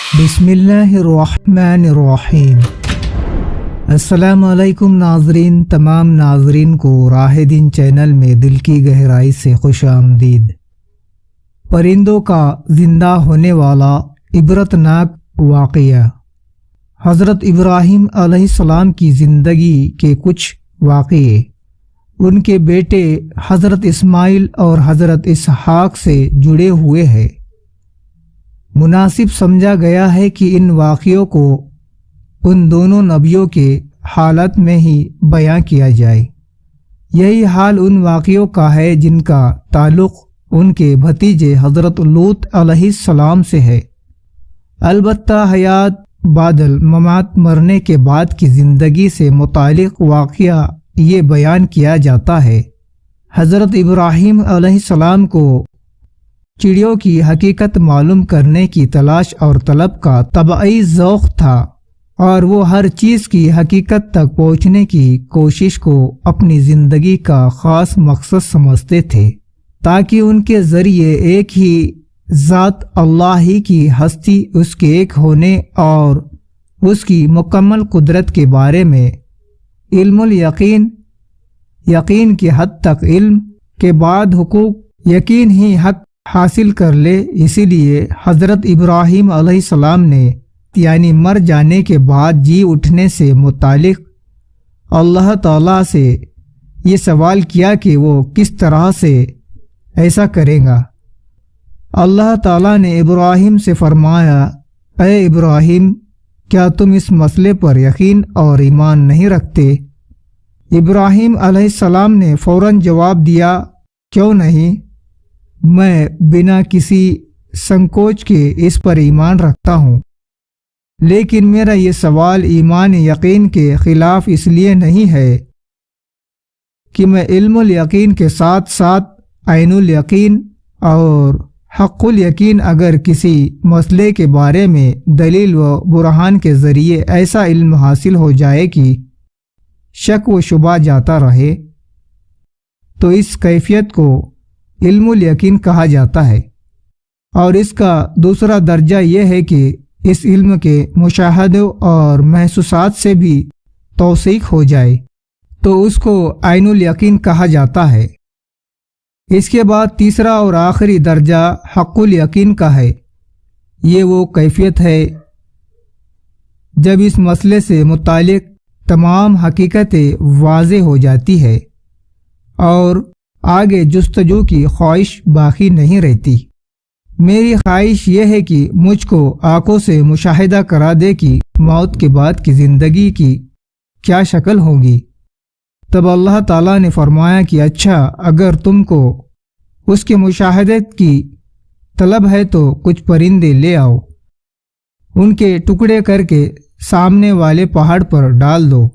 बिस्मिल्लाहिर्रहमानिर्रहीम। अस्सलामु अलैकुम नाजरीन, तमाम नाजरीन को राह दिन चैनल में दिल की गहराई से खुश आमदीद। परिंदों का जिंदा होने वाला इबरतनाक वाक़या। हज़रत इब्राहीम अलैहिस्सलाम की ज़िंदगी के कुछ वाक़ये उनके बेटे हज़रत इस्माइल और हज़रत इसहाक से जुड़े हुए हैं। मुनासिब समझा गया है कि इन वाक़यों को उन दोनों नबियों के हालत में ही बयां किया जाए। यही हाल उन वाक़यों का है जिनका ताल्लुक़ उनके भतीजे हज़रत लूत अलैहिस्सलाम से है। अलबत्ता हयात बादल ममात मरने के बाद की ज़िंदगी से मुतालिक वाक़या ये बयान किया जाता है। हज़रत इब्राहीम अलैहिस्सलाम को चिड़ियों की हकीकत मालूम करने की तलाश और तलब का तबई ज़ौक़ था और वो हर चीज़ की हकीकत तक पहुँचने की कोशिश को अपनी ज़िंदगी का ख़ास मकसद समझते थे, ताकि उनके ज़रिए एक ही ज़ात अल्लाह ही की हस्ती, उसके एक होने और उसकी मुकम्मल कुदरत के बारे में इल्मुल यकीन, यकीन की हद तक इल्म के बाद हुकूक यकीन ही हक हासिल कर ले। इसीलिए हज़रत इब्राहीम अलैहिस्सलाम ने यानी मर जाने के बाद जी उठने से मुतालिक अल्लाह ताला से ये सवाल किया कि वो किस तरह से ऐसा करेगा। अल्लाह ताला ने इब्राहीम से फरमाया, ऐ इब्राहीम, क्या तुम इस मसले पर यकीन और ईमान नहीं रखते? इब्राहीम अलैहिस्सलाम ने फ़ौरन जवाब दिया, क्यों नहीं, मैं बिना किसी संकोच के इस पर ईमान रखता हूँ, लेकिन मेरा ये सवाल ईमान यकीन के ख़िलाफ़ इसलिए नहीं है कि मैं इल्मुल यकीन के साथ साथ ऐनुल यकीन और हक़ुल यकीन अगर किसी मसले के बारे में दलील व बुरहान के ज़रिए ऐसा इल्म हासिल हो जाए कि शक व शुबा जाता रहे, तो इस कैफियत को इल्मुल यकीन कहा जाता है। और इसका दूसरा दर्जा यह है कि इस इल्म के मुशाहदों और महसूसात से भी तौसीक हो जाए, तो उसको ऐनुल यकीन कहा जाता है। इसके बाद तीसरा और आखिरी दर्जा हक़ुल यकीन का है। ये वो कैफियत है जब इस मसले से मुतालिक तमाम हकीकतें वाज़े हो जाती है और आगे जुस्तजू की ख्वाहिश बाकी नहीं रहती। मेरी ख्वाहिश यह है कि मुझको आंखों से मुशाहिदा करा दे कि मौत के बाद की ज़िंदगी की क्या शक्ल होगी। तब अल्लाह ताला ने फरमाया कि अच्छा, अगर तुमको उसके मुशाहदे की तलब है तो कुछ परिंदे ले आओ, उनके टुकड़े करके सामने वाले पहाड़ पर डाल दो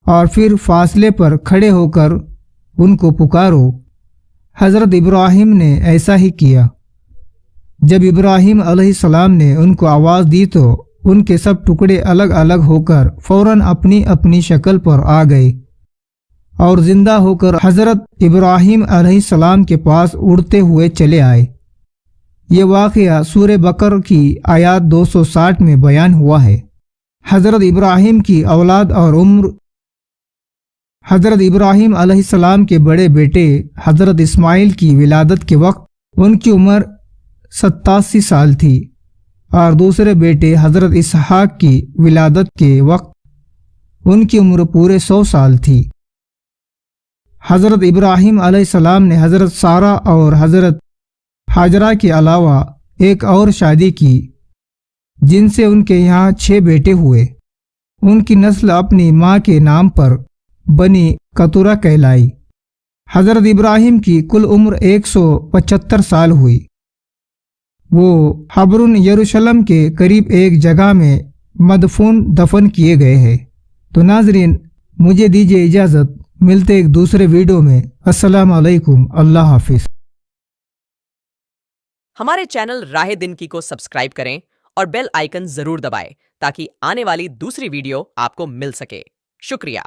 और फिर फासले पर खड़े होकर उनको पुकारो। हज़रत इब्राहीम ने ऐसा ही किया। जब इब्राहीम अलैहिस्सलाम ने उनको आवाज़ दी तो उनके सब टुकड़े अलग अलग होकर फ़ौरन अपनी अपनी शक्ल पर आ गए और ज़िंदा होकर हज़रत इब्राहीम अलैहिस्सलाम के पास उड़ते हुए चले आए। ये वाक़या सूरह बकर की आयत 260 में बयान हुआ है। हज़रत इब्राहीम की औलाद और उम्र। हज़रत इब्राहीम अलैहिस्सलाम के बड़े बेटे हज़रत इस्माइल की विलादत के वक्त उनकी उम्र 87 साल थी और दूसरे बेटे हज़रत इसहाक की विलादत के वक्त उनकी उम्र पूरे 100 साल थी। हज़रत इब्राहीम अलैहिस्सलाम ने हज़रत सारा और हज़रत हाजरा के अलावा एक और शादी की, जिनसे उनके यहाँ 6 बेटे हुए। उनकी नस्ल अपनी माँ के नाम पर बनी कतुरा कहलाई। हज़रत इब्राहीम की कुल उम्र 175 साल हुई। वो हब्रुन यरूशलेम के करीब एक जगह में मदफून दफन किए गए हैं। तो नाजरीन, मुझे दीजिए इजाज़त, मिलते एक दूसरे वीडियो में। अस्सलाम वालेकुम, अल्लाह हाफिज़। हमारे चैनल राह दिन की को सब्सक्राइब करें और बेल आइकन जरूर दबाएं ताकि आने वाली दूसरी वीडियो आपको मिल सके। शुक्रिया।